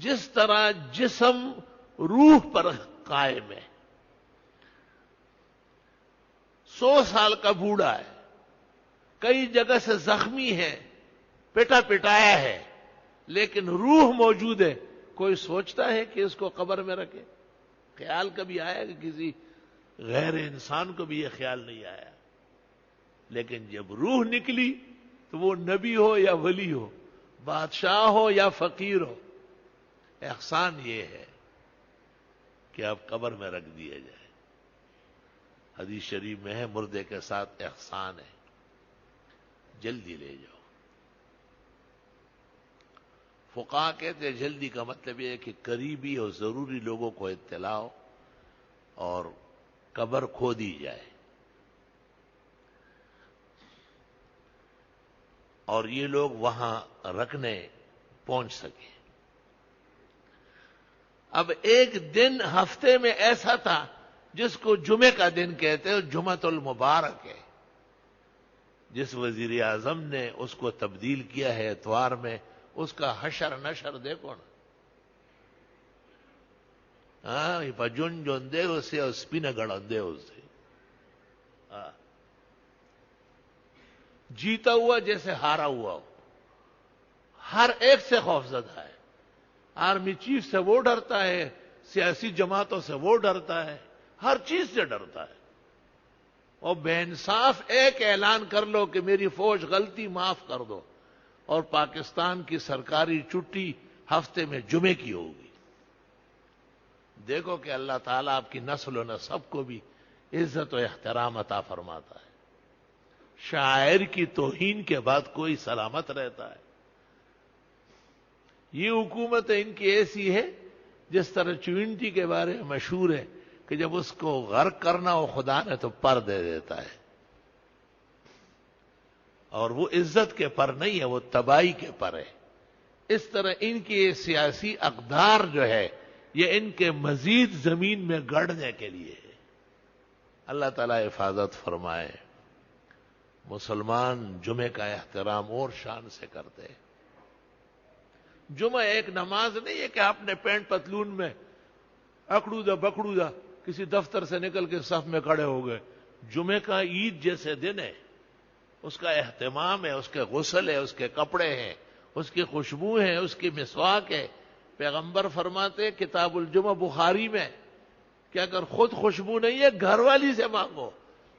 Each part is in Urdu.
جس طرح جسم روح پر قائم ہے. 100 سال کا بوڑھا ہے, کئی جگہ سے زخمی ہے, پٹایا ہے, لیکن روح موجود ہے. کوئی سوچتا ہے کہ اس کو قبر میں رکھے؟ خیال کبھی آیا کہ کسی غیر انسان کو بھی یہ خیال نہیں آیا. لیکن جب روح نکلی تو وہ نبی ہو یا ولی ہو, بادشاہ ہو یا فقیر ہو, احسان یہ ہے کہ آپ قبر میں رکھ دیے جائے. حدیث شریف میں ہے مردے کے ساتھ احسان ہے, جلدی لے جاؤ. فقہا کہتے ہیں جلدی کا مطلب یہ ہے کہ قریبی اور ضروری لوگوں کو اطلاع ہو اور قبر کھو دی جائے, اور یہ لوگ وہاں رکھنے پہنچ سکیں. اب ایک دن ہفتے میں ایسا تھا جس کو جمعے کا دن کہتے ہیں, جمعۃ المبارک ہے. جس وزیر اعظم نے اس کو تبدیل کیا ہے اتوار میں, اس کا حشر نشر دیکھو نا. ہاں, پجن جو دے اسے اور اسپن گڑ دے اسے. جیتا ہوا جیسے ہارا ہوا ہو, ہر ایک سے خوفزدہ ہے. آرمی چیف سے وہ ڈرتا ہے, سیاسی جماعتوں سے وہ ڈرتا ہے, ہر چیز سے ڈرتا ہے. اور بے انصاف ایک اعلان کر لو کہ میری فوج غلطی معاف کر دو, اور پاکستان کی سرکاری چھٹی ہفتے میں جمعے کی ہوگی. دیکھو کہ اللہ تعالیٰ آپ کی نسل و نسب کو بھی عزت و احترام عطا فرماتا ہے. شاعر کی توہین کے بعد کوئی سلامت رہتا ہے؟ یہ حکومت ان کی ایسی ہے جس طرح چوینٹی کے بارے میں مشہور ہے کہ جب اس کو غرق کرنا ہو خدا نے تو پر دے دیتا ہے. اور وہ عزت کے پر نہیں ہے, وہ تباہی کے پر ہے. اس طرح ان کی سیاسی اقدار جو ہے یہ ان کے مزید زمین میں گڑنے کے لیے ہے. اللہ تعالیٰ حفاظت فرمائے. مسلمان جمعے کا احترام اور شان سے کرتے ہیں. جمعہ ایک نماز نہیں ہے کہ آپ نے پینٹ پتلون میں اکڑودا بکڑودا کسی دفتر سے نکل کے صف میں کھڑے ہو گئے. جمعے کا عید جیسے دن ہے, اس کا اہتمام ہے, اس کے غسل ہے, اس کے کپڑے ہیں, اس کی خوشبو ہے, اس کی مسواک ہے. پیغمبر فرماتے کتاب الجمعہ بخاری میں کہ اگر خود خوشبو نہیں ہے گھر والی سے مانگو,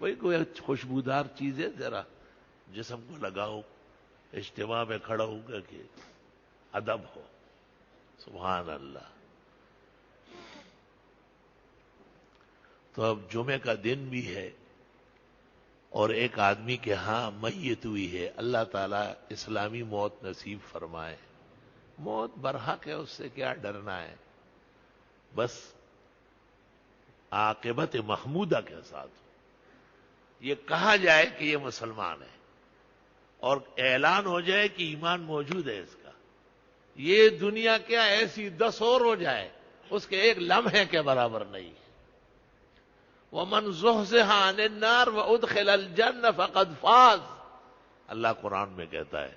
بھائی کوئی خوشبودار چیز ہے ذرا جسم کو لگاؤ. اجتماع میں کھڑا ہو کر کے ادب ہو. سبحان اللہ. تو اب جمعے کا دن بھی ہے اور ایک آدمی کے ہاں میت ہوئی ہے. اللہ تعالیٰ اسلامی موت نصیب فرمائے. موت برحق ہے, اس سے کیا ڈرنا ہے, بس عاقبت محمودہ کے ساتھ یہ کہا جائے کہ یہ مسلمان ہے اور اعلان ہو جائے کہ ایمان موجود ہے اس کا. یہ دنیا کیا ایسی 10 اور ہو جائے اس کے ایک لمحے کے برابر نہیں ہے. وَمَنْ زُحْزِحَ عَنِ النَّارِ وَأُدْخِلَ الْجَنَّةَ فَقَدْ فَازَ. اللہ قرآن میں کہتا ہے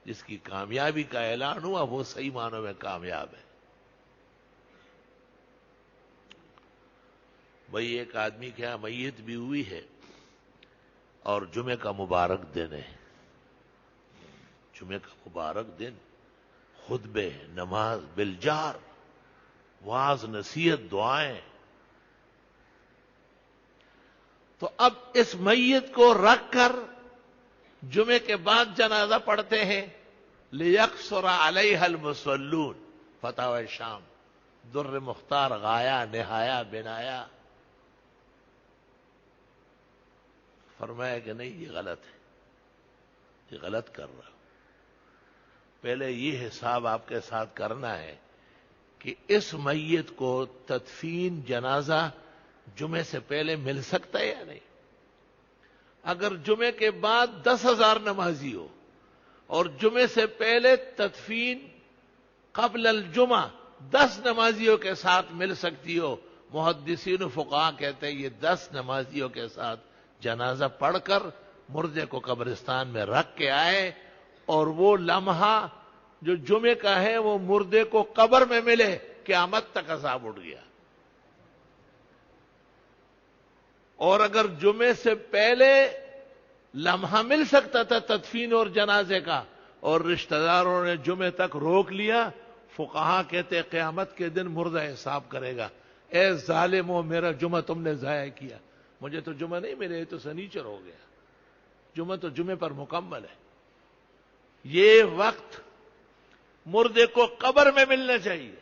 جس کی کامیابی کا اعلان ہوا وہ صحیح معنوں میں کامیاب ہے. بھئی ایک آدمی کے یہاں میت بھی ہوئی ہے اور جمعے کا مبارک دن ہے. جمعے کا مبارک دن, خطبے, نماز بالجار, واعظ, نصیحت, دعائیں. تو اب اس میت کو رکھ کر جمعے کے بعد جنازہ پڑھتے ہیں. لِيَقْصُرَ عَلَيْهَا الْمُصَلُّونَ, فتاوی شام, در مختار, غایا, نہایا, بنایا. فرمایا کہ نہیں یہ غلط ہے, یہ غلط کر رہا. پہلے یہ حساب آپ کے ساتھ کرنا ہے کہ اس میت کو تدفین جنازہ جمعے سے پہلے مل سکتا ہے یا نہیں. اگر جمعے کے بعد 10,000 نمازی ہو اور جمعے سے پہلے تدفین قبل الجمعہ 10 نمازیوں کے ساتھ مل سکتی ہو, محدثین و فقہا کہتے ہیں یہ 10 نمازیوں کے ساتھ جنازہ پڑھ کر مردے کو قبرستان میں رکھ کے آئے اور وہ لمحہ جو جمعے کا ہے وہ مردے کو قبر میں ملے، قیامت تک عذاب اٹھ گیا۔ اور اگر جمعے سے پہلے لمحہ مل سکتا تھا تدفین اور جنازے کا، اور رشتہ داروں نے جمعے تک روک لیا، فقہا کہتے قیامت کے دن مردہ حساب کرے گا، اے ظالمو میرا جمعہ تم نے ضائع کیا، مجھے تو جمعہ نہیں ملے، یہ تو سنیچر ہو گیا، جمعہ تو جمعے پر مکمل ہے۔ یہ وقت مردے کو قبر میں ملنا چاہیے،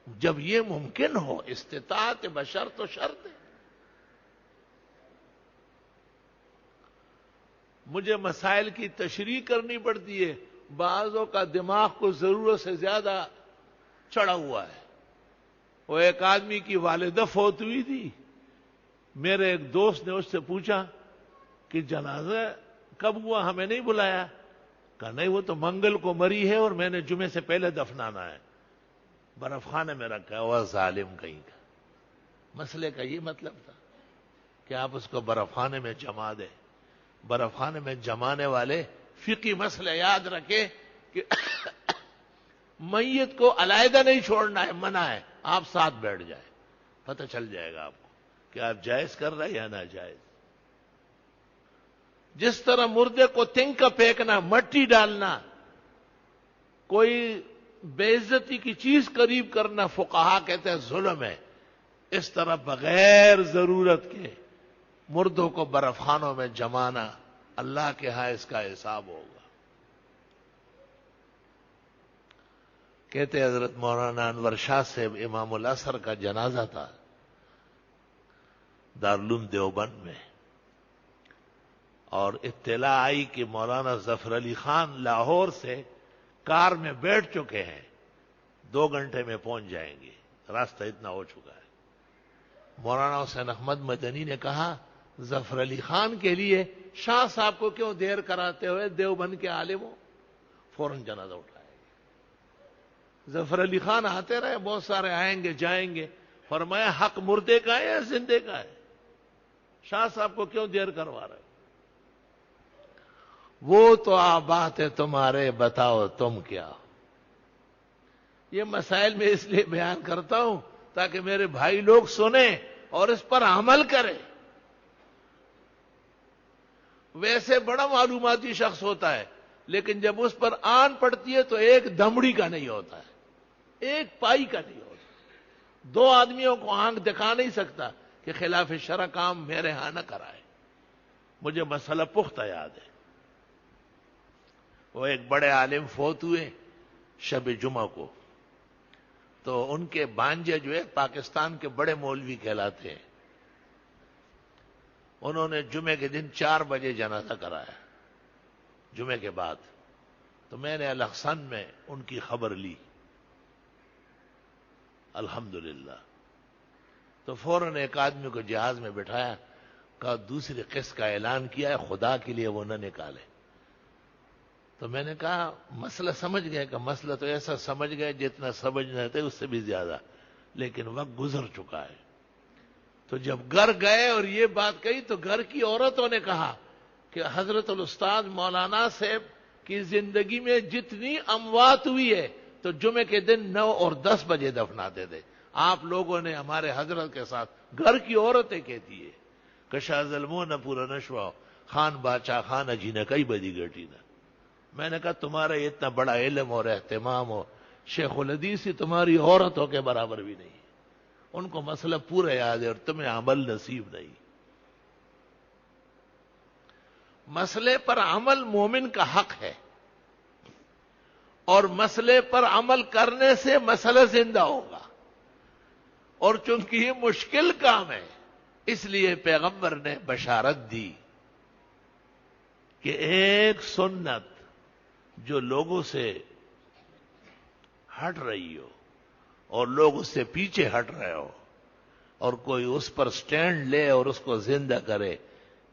جب یہ ممکن ہو، استطاعت بشر تو شرط ہے۔ مجھے مسائل کی تشریح کرنی پڑتی ہے، بعضوں کا دماغ کو ضرورت سے زیادہ چڑھا ہوا ہے۔ وہ ایک آدمی کی والدہ فوت ہوئی تھی، میرے ایک دوست نے اس سے پوچھا کہ جنازہ کب ہوا، ہمیں نہیں بلایا؟ کہا نہیں، وہ تو منگل کو مری ہے اور میں نے جمعے سے پہلے دفنانا ہے، برف خانے میں رکھا ہے۔ وہ ظالم کہیں کا، مسئلے کا یہ مطلب تھا کہ آپ اس کو برف خانے میں جما دیں۔ برف خانے میں جمانے والے فقہی مسئلے یاد رکھے کہ میت کو علیحدہ نہیں چھوڑنا ہے، منع ہے، آپ ساتھ بیٹھ جائیں، پتہ چل جائے گا آپ کو کہ آپ جائز کر رہے ہیں یا ناجائز۔ جس طرح مردے کو تنکا پھینکنا، مٹی ڈالنا، کوئی بے عزتی کی چیز قریب کرنا، فقہا کہتے ہیں ظلم ہے، اس طرح بغیر ضرورت کے مردوں کو برف خانوں میں جمانا، اللہ کے ہاں اس کا حساب ہوگا۔ کہتے حضرت مولانا انور شاہ صاحب امام الازہر کا جنازہ تھا دارالعلوم دیوبند میں، اور اطلاع آئی کہ مولانا ظفر علی خان لاہور سے کار میں بیٹھ چکے ہیں، 2 گھنٹے میں پہنچ جائیں گے، راستہ اتنا ہو چکا ہے۔ مولانا حسین احمد مدنی نے کہا ظفر علی خان کے لیے شاہ صاحب کو کیوں دیر کراتے ہوئے، دیوبند کے عالموں فوراً جنازہ اٹھائے گے۔ ظفر علی خان آتے رہے، بہت سارے آئیں گے جائیں گے، فرمایا حق مردے کا ہے یا زندے کا ہے، شاہ صاحب کو کیوں دیر کروا رہے؟ وہ تو آبات ہے تمہارے، بتاؤ تم کیا۔ یہ مسائل میں اس لیے بیان کرتا ہوں تاکہ میرے بھائی لوگ سنیں اور اس پر عمل کریں۔ ویسے بڑا معلوماتی شخص ہوتا ہے، لیکن جب اس پر آن پڑتی ہے تو ایک دمڑی کا نہیں ہوتا ہے، ایک پائی کا نہیں ہوتا۔ 2 آدمیوں کو آنکھ دکھا نہیں سکتا کہ خلاف شرع کام میرے ہاں نہ کرائے۔ مجھے مسئلہ پختہ یاد ہے، وہ ایک بڑے عالم فوت ہوئے شب جمعہ کو، تو ان کے بانجے جو ہے پاکستان کے بڑے مولوی کہلاتے ہیں، انہوں نے جمعے کے دن 4 بجے جنازہ کرایا، جمعے کے بعد۔ تو میں نے الاحسن میں ان کی خبر لی، الحمدللہ۔ تو فوراً ایک آدمی کو جہاز میں بٹھایا، کہا دوسری قسط کا اعلان کیا ہے، خدا کے لیے وہ نہ نکالے۔ تو میں نے کہا مسئلہ سمجھ گئے، کہ مسئلہ تو ایسا سمجھ گئے جتنا سمجھنا تھے اس سے بھی زیادہ، لیکن وقت گزر چکا ہے۔ تو جب گھر گئے اور یہ بات کہی تو گھر کی عورتوں نے کہا کہ حضرت الاستاذ مولانا صاحب کی زندگی میں جتنی اموات ہوئی ہے تو جمعے کے دن 9 اور 10 بجے دفناتے تھے، آپ لوگوں نے ہمارے حضرت کے ساتھ، گھر کی عورتیں کہتی ہے کشا ظلموں نہ پورا نشوا خان باچا خان اجی نہ کئی بدی گٹی نہ۔ میں نے کہا تمہارا اتنا بڑا علم اور اہتمام ہو، شیخ الحدیث تمہاری عورتوں کے برابر بھی نہیں، ان کو مسئلہ پورا یاد ہے اور تمہیں عمل نصیب نہیں۔ مسئلے پر عمل مومن کا حق ہے، اور مسئلے پر عمل کرنے سے مسئلہ زندہ ہوگا، اور چونکہ یہ مشکل کام ہے اس لیے پیغمبر نے بشارت دی کہ ایک سنت جو لوگوں سے ہٹ رہی ہو اور لوگ اس سے پیچھے ہٹ رہے ہو، اور کوئی اس پر سٹینڈ لے اور اس کو زندہ کرے،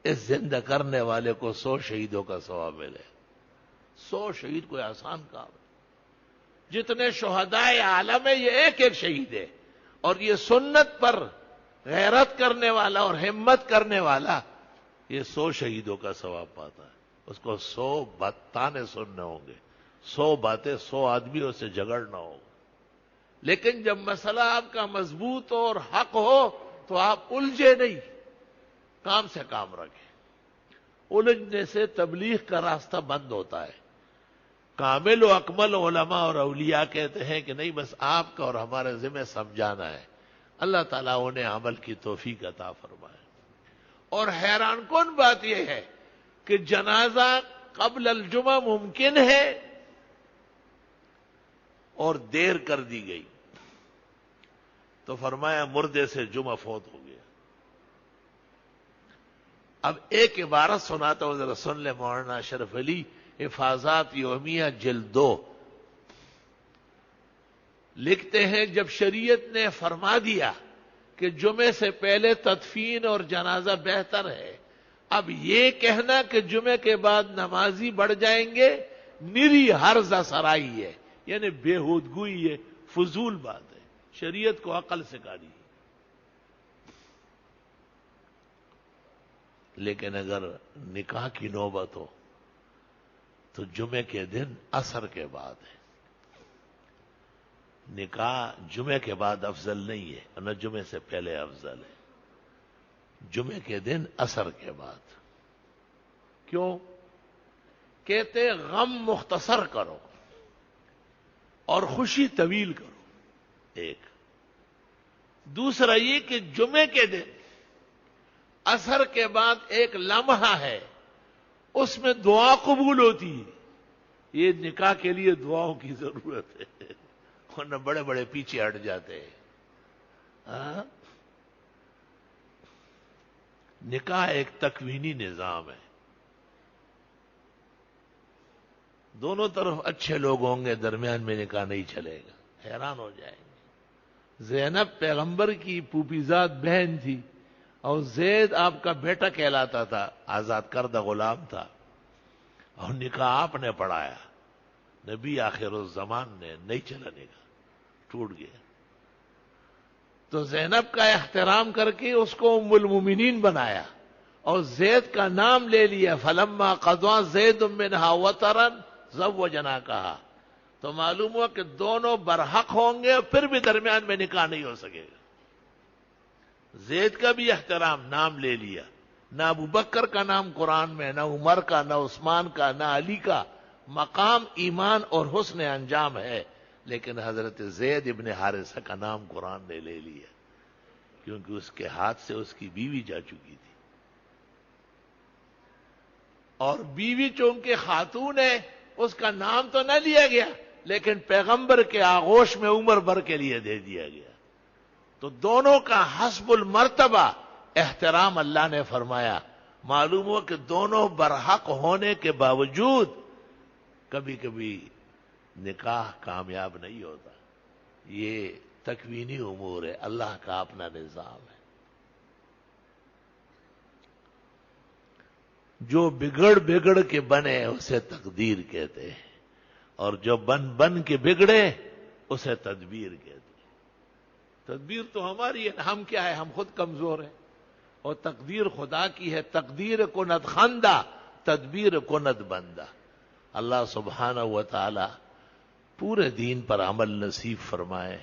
اس زندہ کرنے والے کو 100 شہیدوں کا ثواب ملے۔ 100 شہید کوئی آسان کام ہے؟ جتنے شہدائے عالم ہے یہ ایک ایک شہید ہے، اور یہ سنت پر غیرت کرنے والا اور ہمت کرنے والا یہ 100 شہیدوں کا ثواب پاتا ہے، اس کو 100 تانے سننے ہوں گے۔ 100 باتیں 100 آدمیوں سے جھگڑنا ہو، لیکن جب مسئلہ آپ کا مضبوط اور حق ہو تو آپ الجھے نہیں، کام سے کام رکھیں۔ الجھنے سے تبلیغ کا راستہ بند ہوتا ہے۔ کامل و اکمل علماء اور اولیاء کہتے ہیں کہ نہیں، بس آپ کا اور ہمارے ذمہ سمجھانا ہے۔ اللہ تعالیٰ انہیں عمل کی توفیق عطا فرمائے۔ اور حیران کن بات یہ ہے کہ جنازہ قبل الجمعہ ممکن ہے اور دیر کر دی گئی، تو فرمایا مردے سے جمعہ فوت ہو گیا۔ اب ایک عبارت سناتا ہوں، ذرا سن لے مولانا اشرف علی، حفاظات یومیہ جلد 2 لکھتے ہیں، جب شریعت نے فرما دیا کہ جمعے سے پہلے تدفین اور جنازہ بہتر ہے، اب یہ کہنا کہ جمعے کے بعد نمازی بڑھ جائیں گے نری ہرزہ سرائی ہے، یعنی بےہودگوئی ہے، فضول بات ہے، شریعت کو عقل سکھانی ہے۔ لیکن اگر نکاح کی نوبت ہو تو جمعے کے دن عصر کے بعد ہے۔ نکاح جمعے کے بعد افضل نہیں ہے، نہ جمعے سے پہلے افضل ہے، جمعے کے دن عصر کے بعد۔ کیوں؟ کہتے غم مختصر کرو اور خوشی طویل کرو، ایک۔ دوسرا یہ کہ جمعے کے دن عصر کے بعد ایک لمحہ ہے، اس میں دعا قبول ہوتی ہے۔ یہ نکاح کے لیے دعاؤں کی ضرورت ہے، ورنہ بڑے بڑے پیچھے ہٹ جاتے ہیں۔ نکاح ایک تکوینی نظام ہے، دونوں طرف اچھے لوگ ہوں گے، درمیان میں نکاح نہیں چلے گا، حیران ہو جائیں گے۔ زینب پیغمبر کی پھوپھیزاد بہن تھی، اور زید آپ کا بیٹا کہلاتا تھا، آزاد کردہ غلام تھا، اور نکاح آپ نے پڑھایا، نبی آخر الزمان نے، نہیں چلا نکاح، ٹوٹ گیا۔ تو زینب کا احترام کر کے اس کو ام المومنین بنایا، اور زید کا نام لے لیا، فلما قضا زید منہا وطرا زوجناکہا۔ تو معلوم ہوا کہ دونوں برحق ہوں گے، پھر بھی درمیان میں نکاح نہیں ہو سکے گا۔ زید کا بھی احترام، نام لے لیا، نہ ابو بکر کا نام قرآن میں، نہ عمر کا، نہ عثمان کا، نہ علی کا۔ مقام ایمان اور حسن انجام ہے، لیکن حضرت زید ابن حارثہ کا نام قرآن نے لے لیا، کیونکہ اس کے ہاتھ سے اس کی بیوی جا چکی تھی، اور بیوی چونکہ خاتون ہے، اس کا نام تو نہ لیا گیا، لیکن پیغمبر کے آغوش میں عمر بھر کے لیے دے دیا گیا۔ تو دونوں کا حسب المرتبہ احترام اللہ نے فرمایا۔ معلوم ہوا کہ دونوں برحق ہونے کے باوجود کبھی کبھی نکاح کامیاب نہیں ہوتا۔ یہ تکوینی امور ہے، اللہ کا اپنا نظام ہے۔ جو بگڑ بگڑ کے بنے اسے تقدیر کہتے ہیں، اور جو بن بن کے بگڑے اسے تدبیر کہتے ہیں۔ تدبیر تو ہماری ہے، ہم کیا ہے، ہم خود کمزور ہیں، اور تقدیر خدا کی ہے۔ تقدیر کند خندہ، تدبیر کند بندہ۔ اللہ سبحانہ و تعالی پورے دین پر عمل نصیب فرمائے۔